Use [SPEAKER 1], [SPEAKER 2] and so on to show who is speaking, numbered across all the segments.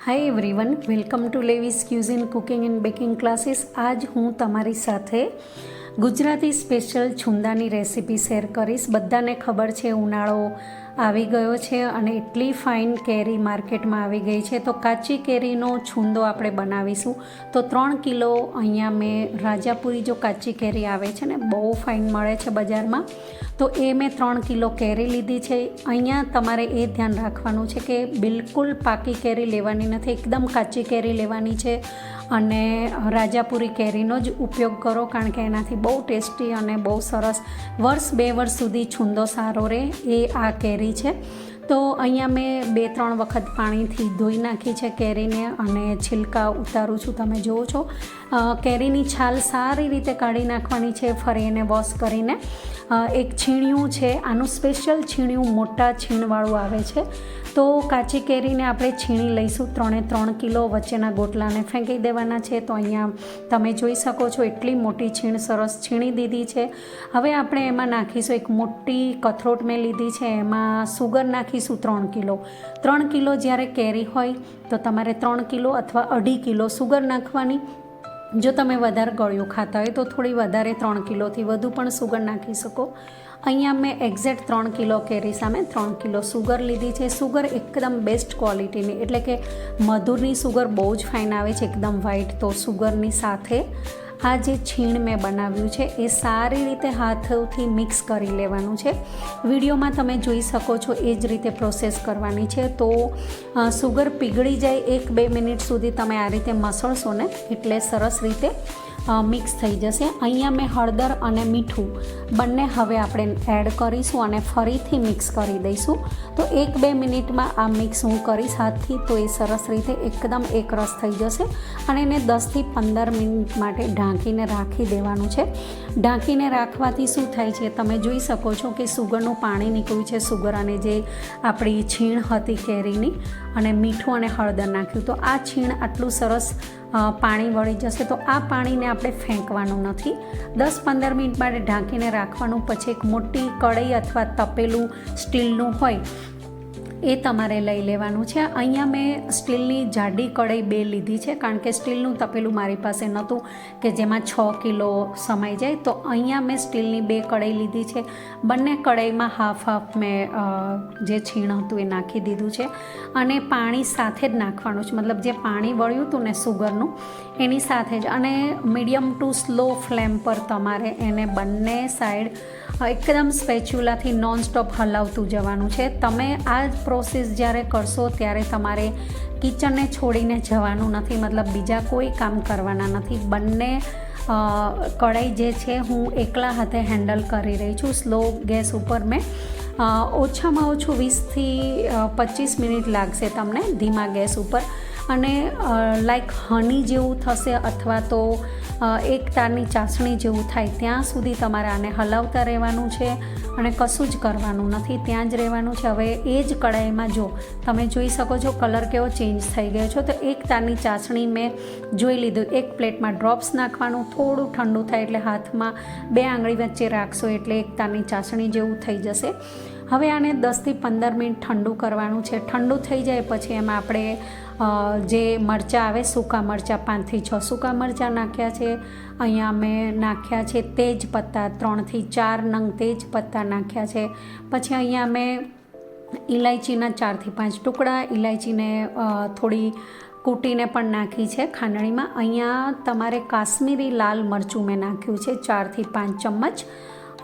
[SPEAKER 1] Hi everyone, welcome to Levi's cuisine cooking and baking classes. આજ હું તમારી સાથે ગુજરાતી સ્પેશિયલ છુંદાની રેસીપી શેર કરીશ. બધાને ખબર છે ઉનાળો આવી ગયો છે અને એટલી ફાઇન કેરી માર્કેટમાં આવી ગઈ છે, તો કાચી કેરીનો છુંદો આપણે બનાવીશું. તો 3 કિલો અહીંયા મેં રાજાપુરી જો કાચી કેરી આવે છે ને, બહુ ફાઇન મળે છે બજારમાં, તો એ મેં 3 કિલો કેરી લીધી છે. અહીંયા તમારે એ ધ્યાન રાખવાનું છે કે બિલકુલ પાકી કેરી લેવાની નથી, એકદમ કાચી કેરી લેવાની છે અને રાજાપુરી કેરીનો જ ઉપયોગ કરો, કારણ કે એનાથી બહુ ટેસ્ટી અને બહુ સરસ 1-2 વર્ષ સુધી છુંદો સારો રહે એ આ કેરી છે. તો અહીંયા મેં 2-3 વખત પાણીથી ધોઈ નાખી છે કેરીને અને છિલકા ઉતારું છું. તમે જુઓ છો, કેરીની છાલ સારી રીતે કાઢી નાખવાની છે. ફરી એને વોશ કરીને એક છીણિયું છે, આનું સ્પેશિયલ છીણિયું મોટા છીણવાળું આવે છે. તો કાચી કેરીને આપણે છીણી લઈશું. 3 કિલો વચ્ચેના ગોટલાને ફેંકી દેવાના છે. તો અહીંયા તમે જોઈ શકો છો એટલી મોટી છીણ સરસ છીણી દીધી છે. હવે આપણે એમાં નાખીશું એક મોટી કથરોટ મેં લીધી છે, એમાં સુગર નાખીશું 3 કિલો. 3 કિલો જ્યારે કેરી હોય તો તમારે 3 કિલો અથવા 2.5 કિલો સુગર નાખવાની. જો તમે વધારે ગળ્યું ખાતા હોય તો થોડી વધારે 3 કિલોથી વધુ પણ સુગર નાખી શકો. અહીંયા મેં એક્ઝેક્ટ 3 કિલો કેરી સામે 3 કિલો સુગર લીધી છે. સુગર એકદમ બેસ્ટ ક્વોલિટીની, એટલે કે મધુરની સુગર બહુ જ ફાઇન આવે છે, એકદમ વ્હાઈટ. તો સુગરની સાથે આ જે છીણ મેં બનાવ્યું છે એ સારી રીતે હાથથી મિક્સ કરી લેવાનું છે. વિડીયોમાં તમે જોઈ શકો છો એ જ રીતે પ્રોસેસ કરવાની છે. તો સુગર પીગળી જાય 1-2 મિનિટ સુધી તમે આ રીતે મસળશો ને એટલે સરસ રીતે મિક્સ થઈ જશે. અહીંયા મેં હળદર અને મીઠું બંને હવે આપણે એડ કરીશું અને ફરીથી મિક્સ કરી દઈશું. તો 1-2 મિનિટમાં આ મિક્સ હું કરીશ હાથથી, તો એ સરસ રીતે એકદમ એકરસ થઈ જશે અને એને 10થી 15 મિનિટ માટે ઢાંકીને રાખી દેવાનું છે. ઢાંકીને રાખવાથી શું થાય છે, તમે જોઈ શકો છો કે સુગરનું પાણી નીકળ્યું છે. સુગર અને જે આપણી છીણ હતી કેરીની અને મીઠું અને હળદર નાખ્યું, તો આ છીણ આટલું સરસ પાણી વળી જશે. તો આ પાણીને આપણે ફેંકવાનું નથી. 10-15 મિનિટ માટે ઢાંકીને રાખવાનું. પછી એક મોટી કઢાઈ અથવા તપેલું સ્ટીલનું હોય એ તમારે લઈ લેવાનું છે. અહીંયા મેં સ્ટીલની જાડી કઢાઈ 2 લીધી છે, કારણ કે સ્ટીલનું તપેલું મારી પાસે નહોતું કે જેમાં 6 કિલો સમાઈ જાય. તો અહીંયા મેં સ્ટીલની 2 કઢાઈ લીધી છે. બંને કઢાઈમાં હાફ મેં જે છીણ હતું એ નાખી દીધું છે અને પાણી સાથે જ નાખવાનું છે. મતલબ જે પાણી વળ્યું હતું ને સુગરનું એની સાથે જ, અને મીડિયમ ટુ સ્લો ફ્લેમ પર તમારે એને બંને સાઈડ એકદમ સ્પેચ્યુલાથી નોનસ્ટોપ હલાવતું જવાનું છે. તમે આ પ્રોસેસ જ્યારે કરશો ત્યારે તમારે કિચનને છોડીને જવાનું નથી, મતલબ બીજા કોઈ કામ કરવાના નથી. બંને કઢાઈ જે છે હું એકલા હાથે હેન્ડલ કરી રહી છું. સ્લો ગેસ ઉપર મેં ઓછામાં ઓછું 20થી 25 મિનિટ લાગશે તમને ધીમા ગેસ ઉપર. અને લાઈક હની જેવું થશે અથવા તો એક તારની ચાસણી જેવું થાય ત્યાં સુધી તમારે આને હલાવતા રહેવાનું છે અને કશું જ કરવાનું નથી, ત્યાં જ રહેવાનું છે. હવે એ જ કઢાઈમાં જો તમે જોઈ શકો છો કલર કેવો ચેન્જ થઈ ગયો છે. તો એક તારની ચાસણી મેં જોઈ લીધું. એક પ્લેટમાં ડ્રોપ્સ નાખવાનું, થોડું ઠંડુ થાય એટલે હાથમાં 2 આંગળી વચ્ચે રાખશો એટલે એક તારની ચાસણી જેવું થઈ જશે. હવે આને 10થી 15 મિનિટ ઠંડુ કરવાનું છે. ઠંડુ થઈ જાય પછી એમાં આપણે જે મરચાં આવે, સૂકા મરચાં 5થી 6 સૂકા મરચાં નાખ્યા છે. અહીંયા મેં નાખ્યા છે તેજ પત્તા, 3થી 4 નંગ તેજ પત્તા નાખ્યા છે. પછી અહીંયા મેં ઇલાયચીના 4થી 5 ટુકડા, ઇલાયચીને થોડી કૂટીને પણ નાખી છે ખાંડણીમાં. અહીંયા તમારે કાશ્મીરી લાલ મરચું મેં નાખ્યું છે 4થી 5 ચમચ,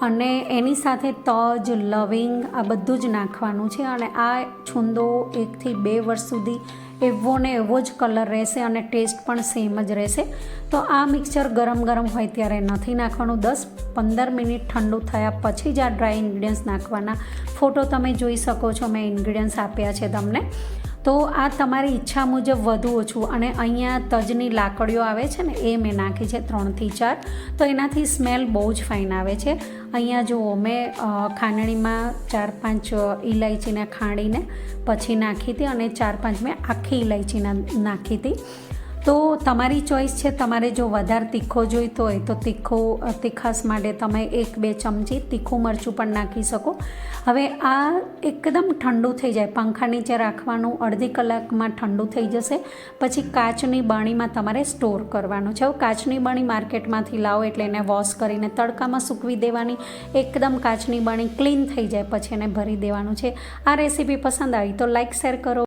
[SPEAKER 1] અને એની સાથે તજ, લવિંગ આ બધું જ નાખવાનું છે. અને આ છુંદો 1થી 2 વર્ષ સુધી એવો ને એવો જ કલર રહેશે અને ટેસ્ટ પણ સેમ જ રહેશે. તો આ મિક્સચર ગરમ હોય ત્યારે નથી નાખવાનું. 10-15 મિનિટ ઠંડુ થયા પછી જ આ ડ્રાય ઇન્ગ્રીડિયન્ટ્સ નાખવાના. ફોટો તમે જોઈ શકો છો, મેં ઇન્ગ્રીડિયન્ટ્સ આપ્યા છે તમને. તો આ તમારી ઈચ્છા મુજબ વધુ ઓછું. અને અહીંયા તજની લાકડીઓ આવે છે ને એ મેં નાખી છે 3થી 4, તો એનાથી સ્મેલ બહુ જ ફાઇન આવે છે. અહીંયા જુઓ મેં ખાંડણીમાં 4-5 ઇલાયચીને ખાંડીને પછી નાખી હતી અને 4-5 મેં આખી ઇલાયચીના નાખી હતી. તો તમારી ચોઈસ છે. તમારે જો વધારે તીખો જોઈતો હોય તો તીખાશ માટે તમે 1-2 ચમચી તીખું મરચું પણ નાખી શકો. હવે આ એકદમ ઠંડુ થઈ જાય, પંખા નીચે રાખવાનું, અડધી કલાકમાં ઠંડુ થઈ જશે. પછી કાચની બરણીમાં તમારે સ્ટોર કરવાનું છે. હવે કાચની બરણી માર્કેટમાંથી લાવો એટલે એને વોશ કરીને તડકામાં સૂકવી દેવાની. એકદમ કાચની બરણી ક્લીન થઈ જાય પછી એને ભરી દેવાનું છે. આ રેસીપી પસંદ આવી તો લાઈક શેર કરો.